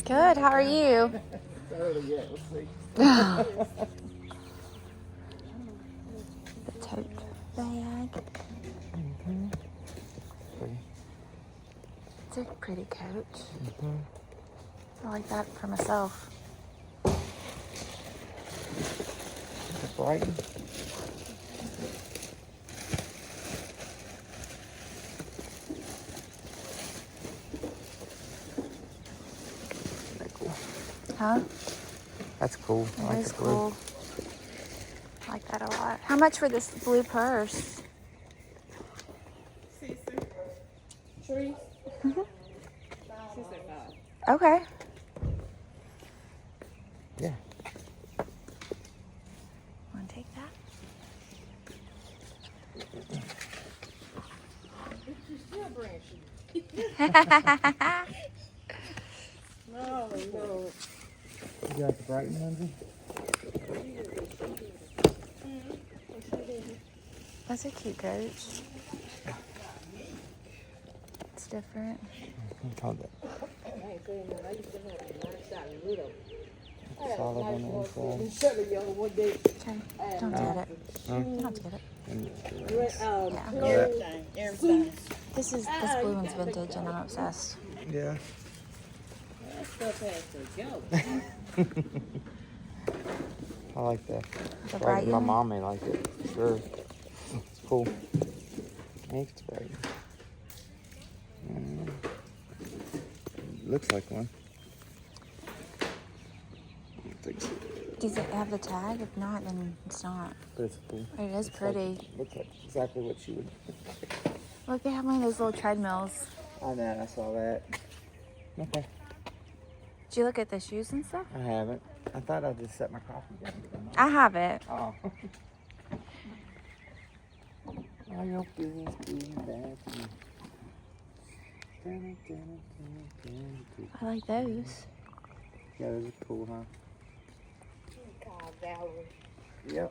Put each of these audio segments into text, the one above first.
Good. How are you? Let's see. The tote bag. It's a pretty coat. I like that for myself. It's Brighton. Cool. Huh? That's cool. I like That is the blue. cool. I like that a lot. How much for this blue purse? Trees? Okay. Yeah. Want to take that? No, no. You got the Brighton, Lindsay? That's a cute coat. It's different. Hold it. I ain't saying that. I used to have a nice shot in Ludo. Solid on the inside. In Shirley, yo, one day. Okay. Don't get it. You don't have to get it. Everything. This blue one's vintage and I'm obsessed. Yeah. That stuff has to go. I like that. The Brighton. My Brighton? mom may like it. Sure. It's cool. I think it's Brighton. Looks like one. I don't think so. Does it have the tag? If not, then it's not. But it's cool. It is pretty. Looks like exactly what she would. Look, they have one of those little treadmills. I know. I saw that. Okay. Did you look at the shoes and stuff? I haven't. I thought I'd just set my coffee down. I have it. Oh. All your business being bad to me. I like those. Yeah, those are cool, huh? God, Valerie. Yep.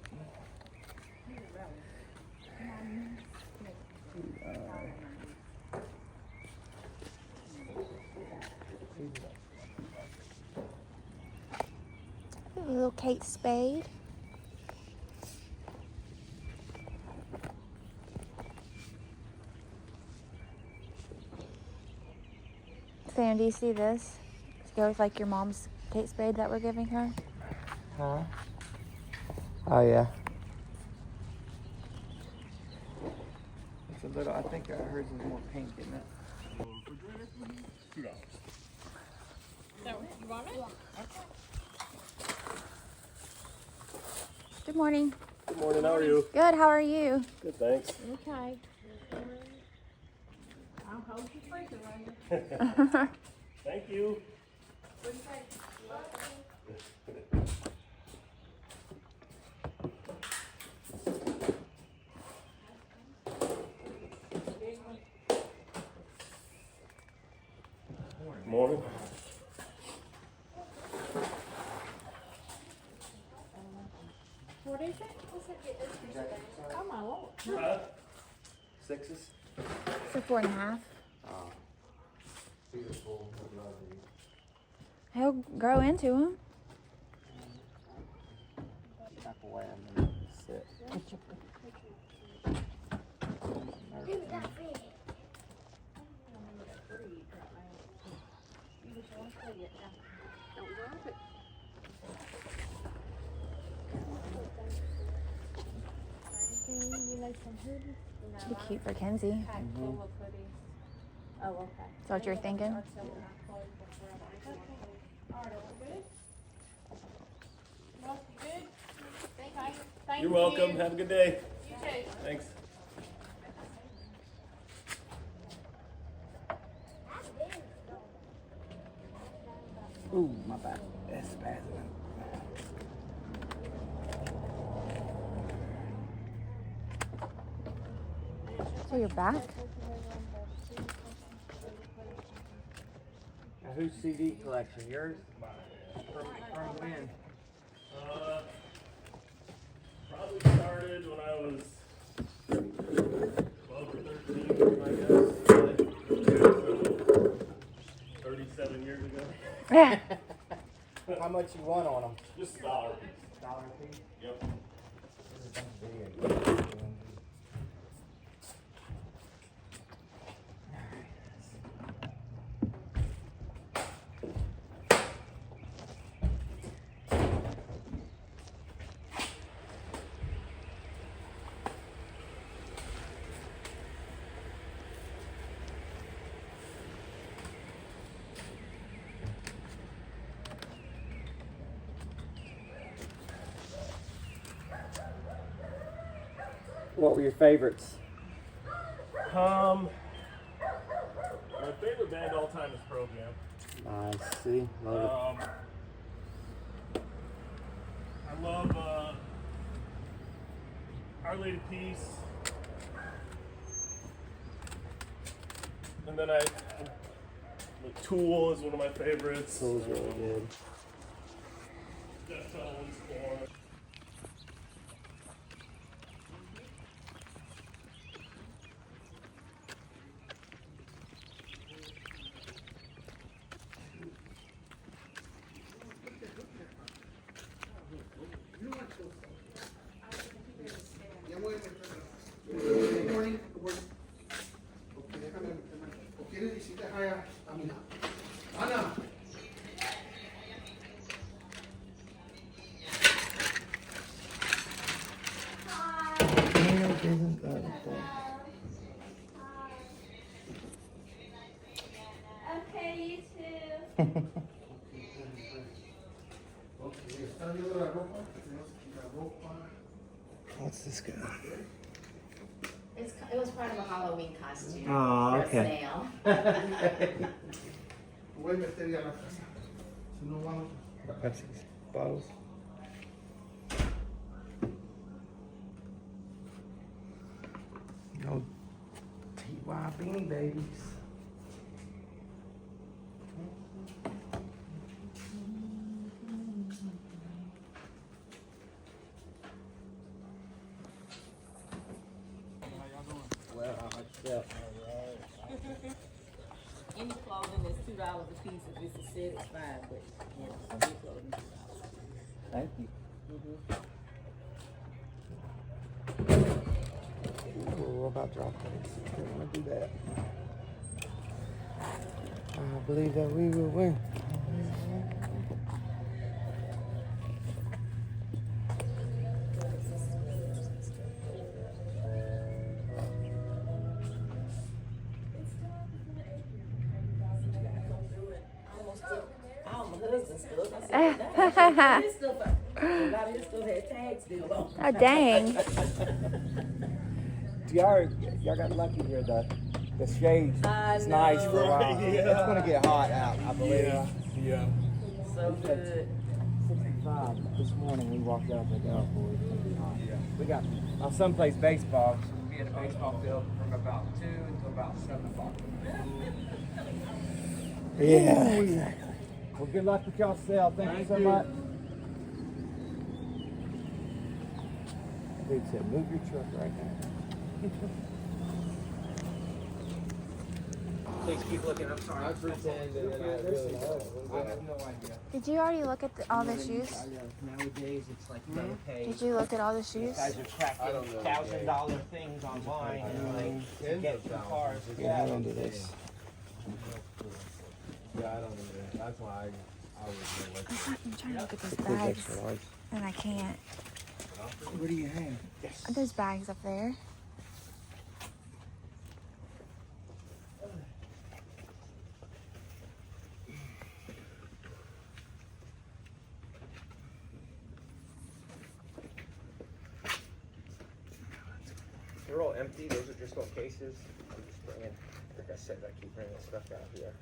A little Kate Spade. Sam, do you see this? To go with like your mom's Kate Spade that we're giving her. Huh? Oh, yeah. It's a little, I think hers is more pink, isn't it? You want it? Good morning. Good morning, how are you? Good, how are you? Good, thanks. Okay. I'll hold you freezer right Thank you. Morning. What is it? Oh, my Lord. Sixes? For 4.5. He'll grow into them. Back away, I'm gonna sit. Be cute for Kenzie. Oh, okay. Is that what you're thinking? You're welcome. Have a good day. Thanks. Ooh, my back. That's bad. So you're back? Now, whose CD collection? Yours? From when? Probably started when I was 12 or 13, I guess. So, 36 7 years ago. Yeah. How much you want on them? Just $1 piece. Dollar a piece? Yep. What were your favorites? My favorite band all time is Program. Nice. See? Love I love Our Lady Peace. And then Tool is one of my favorites. it. Tool's really good. Deftones, Korn. Good morning. ¿O quieres visitar a Mina? Ana. Okay, you too. ¿Estás viendo la ropa? La ropa. What's this guy? It was part of a Halloween costume. Oh, for okay. a sale. Voy a meter ya a la casa. Si no vamos. Pepsi bottles. No TY Bean Babies. Well, yeah. Any clothing is $2 a piece. If it's a set, it's $5. But any clothing, $2. Thank you. Ooh, what about drop plates? I don't want to do that. I believe that we will win. Oh, dang. Y'all got lucky here. The shade is nice for a while. Yeah. It's gonna get hot out, I believe. Yeah. So good. 65 this morning. We walked out like, oh boy, it's gonna be hot. Yeah. We got someplace baseball. So we'll be at a baseball field from about 2 until about 7 o'clock. Yeah, exactly. Well, good luck with y'all sale. Thank you so much. Dude said, move your truck right now. Please keep looking. I'm sorry. I pretend that I really know. I have no idea. Did you already look at all the shoes? Nowadays, it's like you gotta pay. Did you look at all the shoes? Guys are cracking $1,000 things online and like to get the cars. Yeah, I don't do this. Yeah, I don't either. That's why I was like, I'm trying to look at those bags, and I can't. What do you have? Yes. Are those bags up there? They're all empty. Those are just little cases. I'm just bringing, like I said, I keep bringing stuff out here.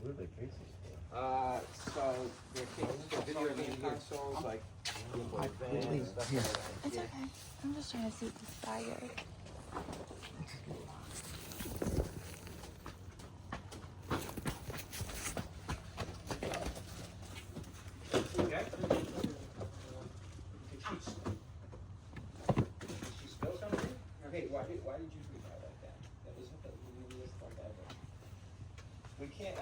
what are the cases for? So they're cases for video game consoles, like vans, stuff like that. It's okay. I'm just trying to see what this bag is. She spill something? Okay, why did you do that like that? That isn't the easiest thing ever. We can't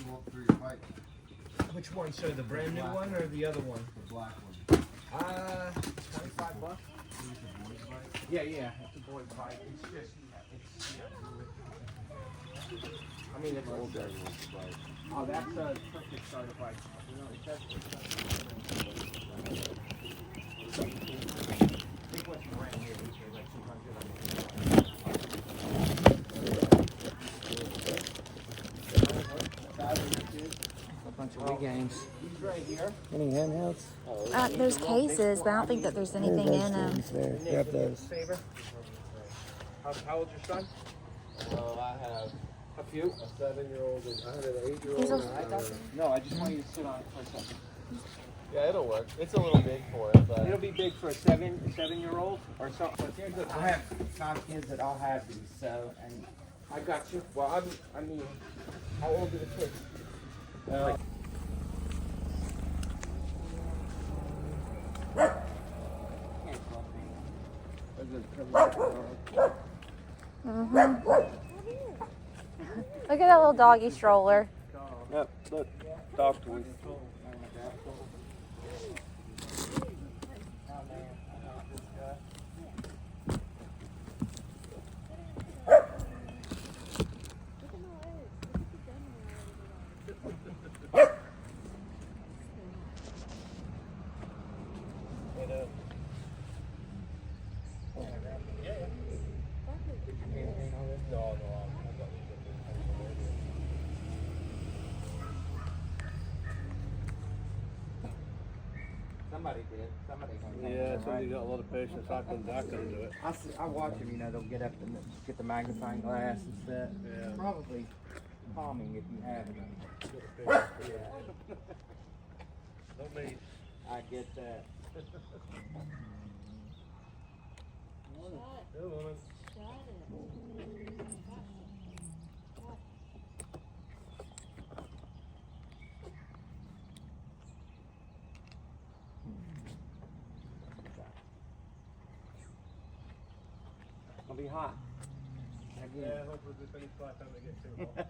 Walk through your bike. Which one? So the brand new one or the other one? The black one. 25 bucks. Yeah, yeah, it's a boy bike. It's just, I mean, it's old. Oh, that's a perfect starter bike. You know, it says I think what's brand new is like 200. A bunch of Wii games. These right here. Any handhelds? There's cases, but I don't think that there's anything in them. There. Grab those. Favor. How old's your son? Well, I have A few. a 7-year-old and I had an 8-year-old. He's a- No, I just want you to sit on it for a second. Yeah, it'll work. It's a little big for it, but It'll be big for a 7-year-old or something. I have 5 kids that all have these, so and I got you. Well, I mean, how old are the kids? Look at that little doggy stroller. Yep, look, dog toys. Somebody did. Somebody. yeah, somebody got a lot of patience. I couldn't do it. I watch them. You know, they'll get up and get the magnifying glass and stuff. Yeah. Probably calming if you have it. Yeah. Not me. I get that. Good woman. It'll be hot. Again. Yeah, hopefully we finish by the time they get too hot.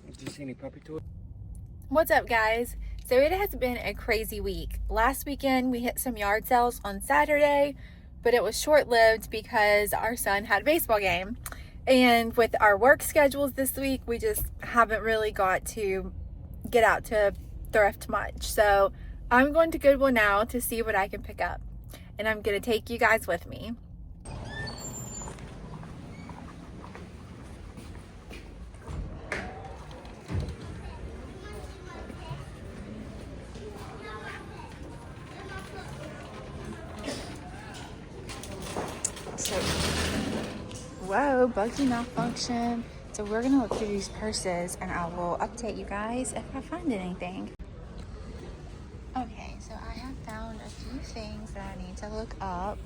Did you see any puppy toys? What's up, guys? So it has been a crazy week. Last weekend we hit some yard sales on Saturday, but it was short-lived because our son had a baseball game. And with our work schedules this week, we just haven't really got to get out to thrift much. So I'm going to Goodwill now to see what I can pick up. And I'm going to take you guys with me. So, whoa, buggy malfunction. So we're gonna look through these purses and I will update you guys if I find anything. Okay, so I have found a few things that I need to look up.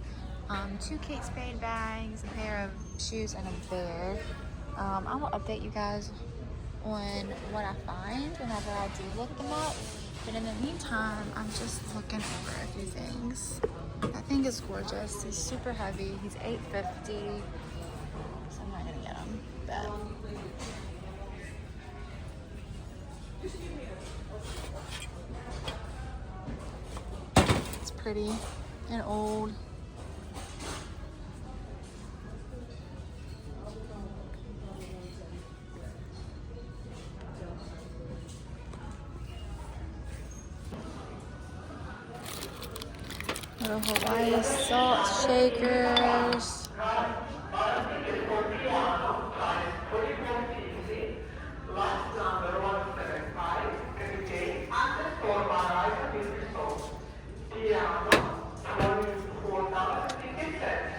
2 Kate Spade bags, a pair of shoes, and a bear. I will update you guys on what I find whenever I do look them up. But in the meantime, I'm just looking over a few things. That thing is gorgeous. He's super heavy. He's $8.50. So I'm not gonna get him. But it's pretty and old. Little Hawaii salt shakers.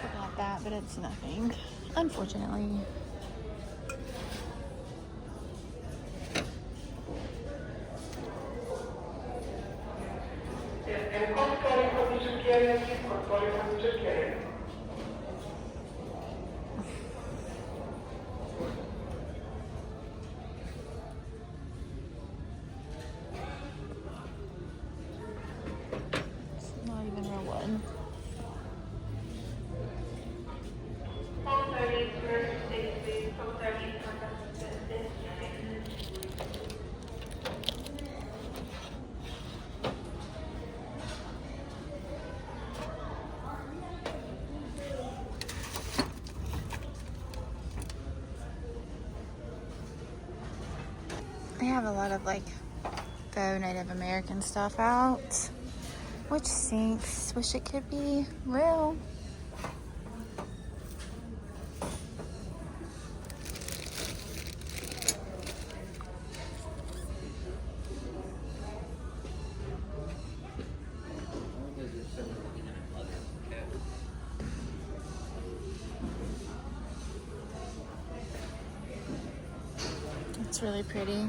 Forgot that, but it's nothing, unfortunately. It's not even real wood. They have a lot of like faux Native American stuff out, which stinks. Wish it could be real. It's really pretty.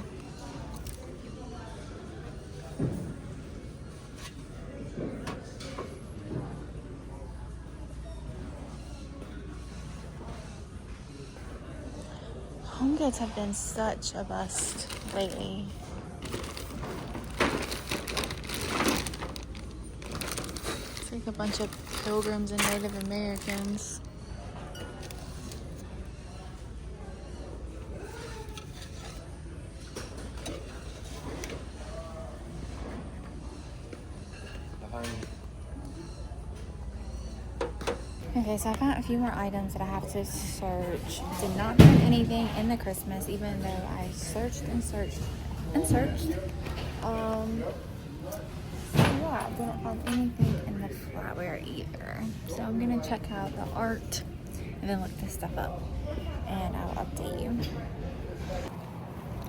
Home Goods have been such a bust lately. It's like a bunch of pilgrims and Native Americans. Okay, so I found a few more items that I have to search. Did not find anything in the Christmas, even though I searched and searched and searched. Yeah, I didn't find anything in the flatware either. So I'm gonna check out the art and then look this stuff up, and I'll update you.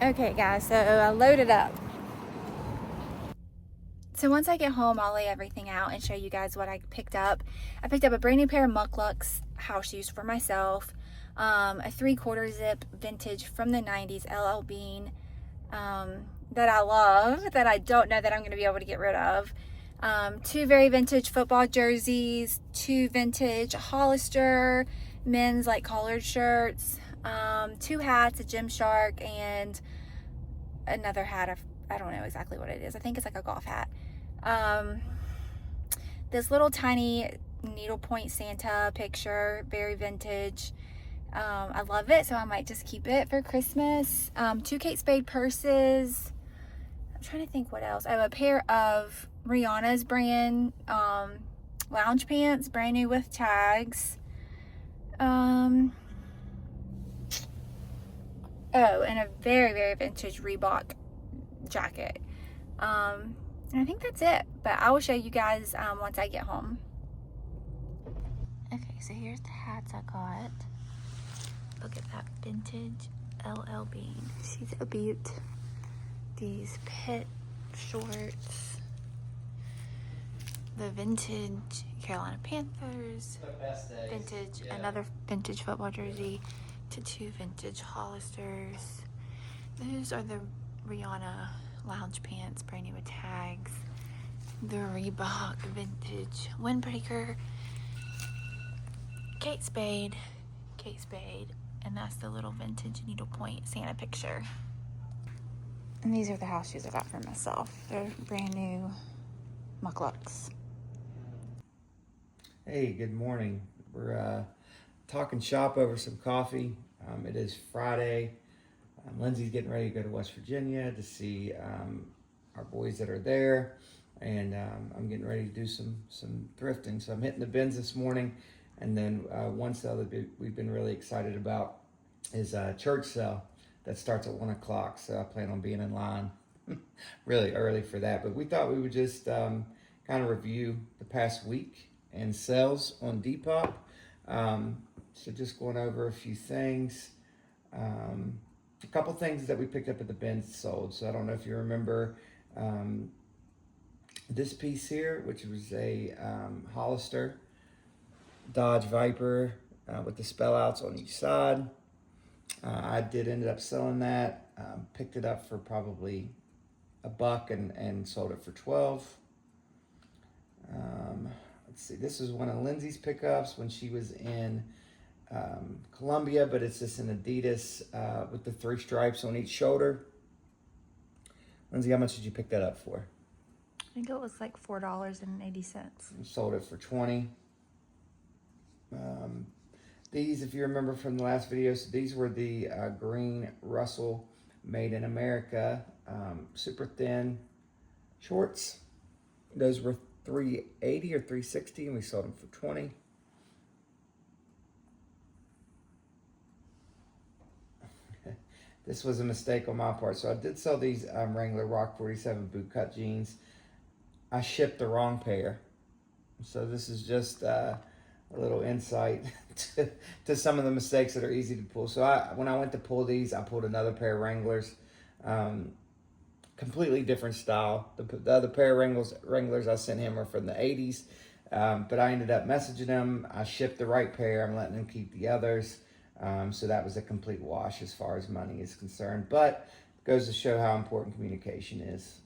Okay, guys, so I loaded up. So once I get home, I'll lay everything out and show you guys what I picked up. I picked up a brand new pair of Mucklucks house shoes for myself, a 3/4 zip vintage from the 90s LL Bean that I love, that I don't know that I'm going to be able to get rid of. 2 very vintage football jerseys, 2 vintage Hollister men's like collared shirts, 2 hats, a Gymshark, and another hat. I don't know exactly what it is. I think it's like a golf hat. This little tiny needlepoint Santa picture, very vintage. I love it, so I might just keep it for Christmas. 2 Kate Spade purses. I'm trying to think what else. I have a pair of Rihanna's brand lounge pants, brand new with tags. Oh, and a very, very vintage Reebok jacket. And I think that's it, but I will show you guys once I get home. Okay, so here's the hats I got. Look at that vintage LL Bean. She's a beaut. These pit shorts. The vintage Carolina Panthers. Vintage, another vintage football jersey to 2 vintage Hollisters. Those are the Rihanna lounge pants, brand new with tags. The Reebok vintage windbreaker. Kate Spade, and that's the little vintage needlepoint Santa picture. And these are the house shoes I got for myself. They're brand new Mucklucks. Hey, good morning. We're talking shop over some coffee. It is Friday. Lindsay's getting ready to go to West Virginia to see our boys that are there, and I'm getting ready to do some thrifting. So I'm hitting the bins this morning, and then one sale that we've been really excited about is a church sale that starts at 1 o'clock. So I plan on being in line really early for that. But we thought we would just kind of review the past week and sales on Depop. So just going over a few things. A couple things that we picked up at the bins sold. So I don't know if you remember this piece here, which was a Hollister Dodge Viper with the spell outs on each side. I did end up selling that. Picked it up for probably $1 and sold it for 12. Let's see. This was one of Lindsay's pickups when she was in Columbia, but it's just an Adidas with the 3 stripes on each shoulder. Lindsay, how much did you pick that up for? I think it was like $4.80. Sold it for 20. These, if you remember from the last video, so these were the green Russell Made in America super thin shorts. Those were $3.80 or $3.60, and we sold them for 20. This was a mistake on my part. So I did sell these Wrangler Rock 47 bootcut jeans. I shipped the wrong pair. So this is just a little insight to some of the mistakes that are easy to pull. So when I went to pull these, I pulled another pair of Wranglers. Completely different style. The other pair of Wranglers I sent him are from the 80s. But I ended up messaging him. I shipped the right pair. I'm letting him keep the others. So that was a complete wash as far as money is concerned. But it goes to show how important communication is.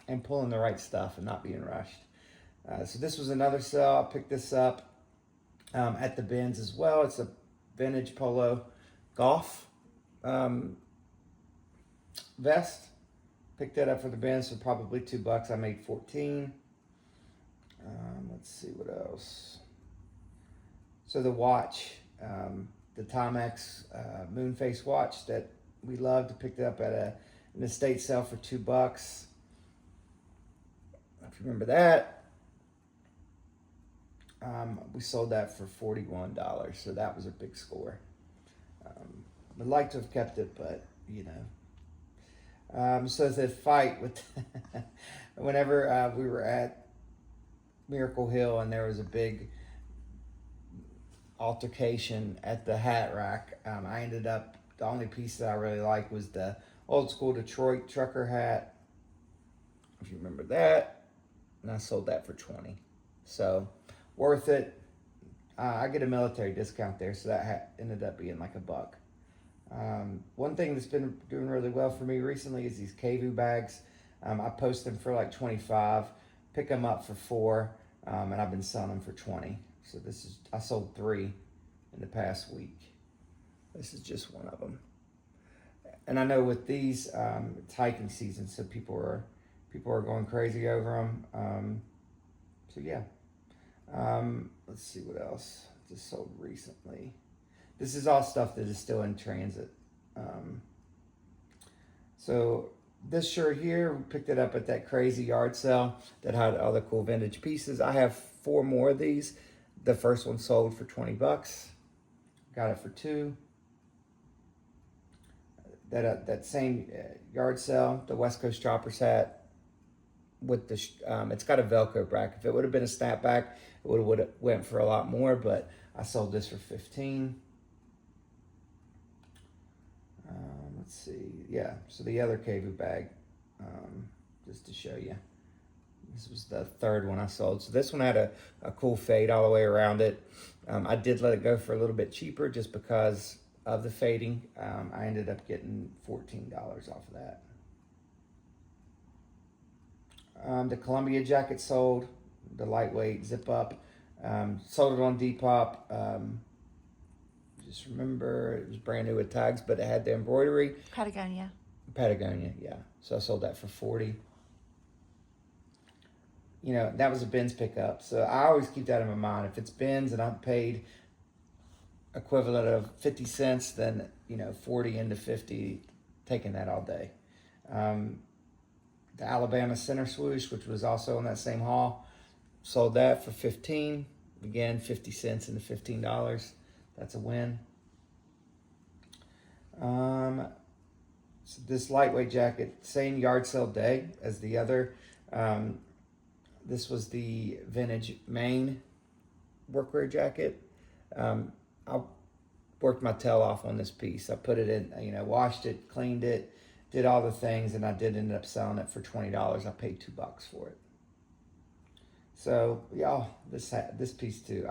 And pulling the right stuff and not being rushed. So this was another sell. I picked this up at the bins as well. It's a vintage polo golf vest. Picked that up for the bins for probably $2. I made 14. Let's see what else. So the watch, the Timex Moonface watch that we loved, picked it up at an estate sale for $2. If you remember that. We sold that for $41, so that was a big score. Would like to have kept it, but you know. So the fight with whenever we were at Miracle Hill and there was a big altercation at the hat rack, I ended up, the only piece that I really liked was the old school Detroit trucker hat, if you remember that, and I sold that for 20. So worth it. I get a military discount there, so that hat ended up being like $1. One thing that's been doing really well for me recently is these KVU bags. I post them for like 25, pick them up for 4, and I've been selling them for 20. So I sold 3 in the past week. This is just one of them. And I know with these, it's hiking season, so people are going crazy over them. So yeah. Let's see what else just sold recently. This is all stuff that is still in transit. So this shirt here, we picked it up at that crazy yard sale that had all the cool vintage pieces. I have 4 more of these. The first one sold for $20. Got it for 2. That same yard sale, the West Coast Choppers hat with the it's got a Velcro back. If it would have been a snapback, it would have went for a lot more, but I sold this for 15. Let's see. Yeah, so the other KVU bag, just to show you. This was the 3rd one I sold. So this one had a cool fade all the way around it. I did let it go for a little bit cheaper just because of the fading. I ended up getting $14 off of that. The Columbia jacket sold, the lightweight zip up. Sold it on Depop. Just remember it was brand new with tags, but it had the embroidery. Patagonia, yeah. So I sold that for 40. You know, that was a Ben's pickup. So I always keep that in my mind. If it's Ben's and I'm paid equivalent of 50 cents, then, 40 into 50, taking that all day. The Alabama Center swoosh, which was also in that same haul, sold that for 15. Again, 50 cents into $15. That's a win. So this lightweight jacket, same yard sale day as the other this was the vintage Maine workwear jacket. I worked my tail off on this piece. I put it in, washed it, cleaned it, did all the things, and I did end up selling it for $20. I paid $2 for it. So y'all, this piece too.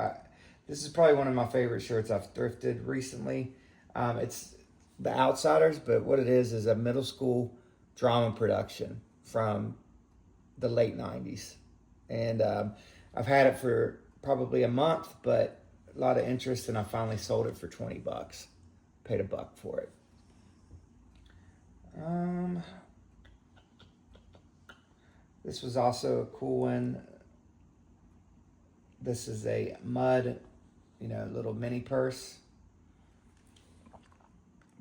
This is probably one of my favorite shirts I've thrifted recently. It's The Outsiders, but what it is a middle school drama production from the late 90s. And I've had it for probably a month, but a lot of interest, and I finally sold it for $20. Paid $1 for it. This was also a cool one. This is a mud, little mini purse.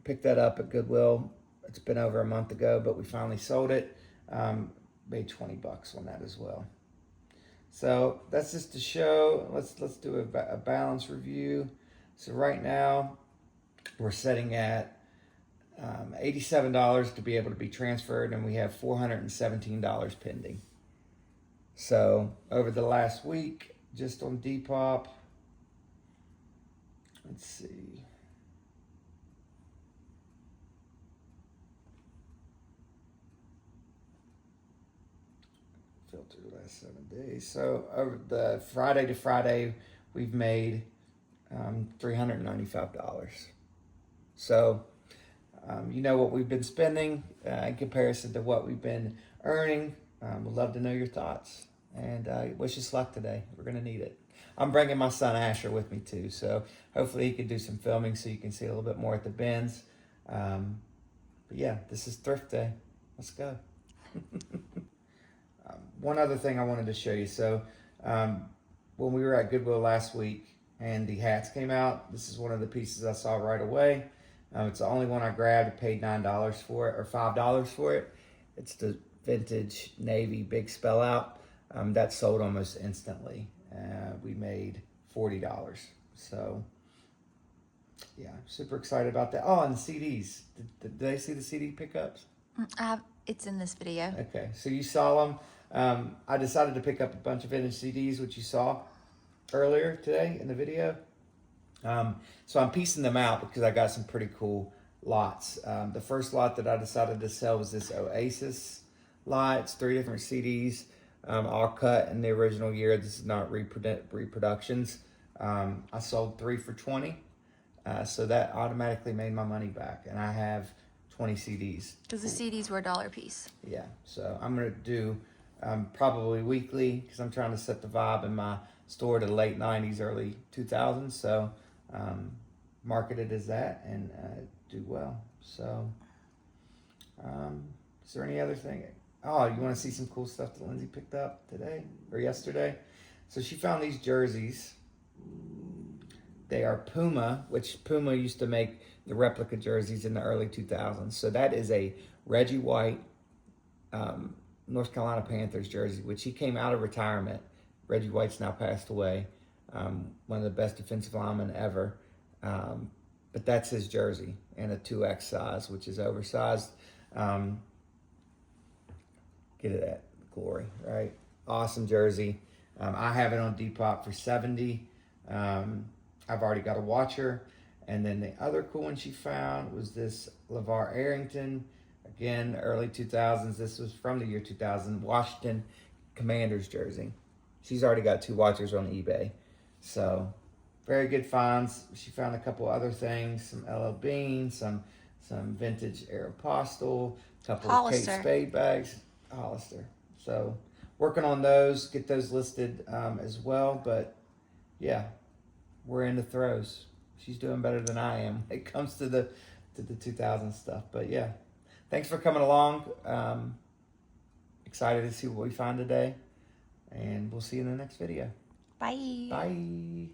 Picked that up at Goodwill. It's been over a month ago, but we finally sold it. Made $20 on that as well. So that's just to show. Let's do a balance review. So right now we're setting at $87 to be able to be transferred, and we have $417 pending. So over the last week, just on Depop, let's see. Filter the last 7 days. So over the Friday to Friday, we've made $395. So what we've been spending in comparison to what we've been earning. We'd love to know your thoughts, and wish us luck today. We're going to need it. I'm bringing my son Asher with me too, so hopefully he can do some filming so you can see a little bit more at the bins. But yeah, this is thrift day. Let's go. One other thing I wanted to show you. So when we were at Goodwill last week and the hats came out, this is one of the pieces I saw right away. It's the only one I grabbed. I paid $9 for it, or $5 for it. It's the vintage navy big spell out. That sold almost instantly. We made $40. So yeah, super excited about that. Oh, and the CDs. Did they see the CD pickups? It's in this video. Okay, so you saw them. I decided to pick up a bunch of vintage CDs, which you saw earlier today in the video. So I'm piecing them out because I got some pretty cool lots. The first lot that I decided to sell was this Oasis lot. It's 3 different CDs, all cut in the original year. This is not reproductions. I sold 3 for $20, so that automatically made my money back, and I have 20 CDs. Because the CDs were $1 a piece. Yeah, so I'm gonna do probably weekly because I'm trying to set the vibe in my store to the late 90s, early 2000s. So market it as that and do well. So is there any other thing? Oh, you want to see some cool stuff that Lindsay picked up today or yesterday? So she found these jerseys. They are Puma, which Puma used to make the replica jerseys in the early 2000s. So that is a Reggie White North Carolina Panthers jersey, which he came out of retirement. Reggie White's now passed away. One of the best defensive linemen ever. But that's his jersey in a 2X size, which is oversized. Get it at glory, right? Awesome jersey. I have it on Depop for $70. I've already got a watcher. And then the other cool one she found was this LeVar Arrington. Again, early 2000s. This was from the year 2000. Washington Commanders jersey. She's already got 2 watchers on eBay. So, very good finds. She found a couple other things. Some LL Bean, some vintage Aeropostale, a couple of Kate Spade bags. Hollister. So, working on those. Get those listed as well. But, yeah, we're in the throes. She's doing better than I am when it comes to the 2000 stuff. But, yeah. Thanks for coming along. Excited to see what we find today. And we'll see you in the next video. Bye. Bye.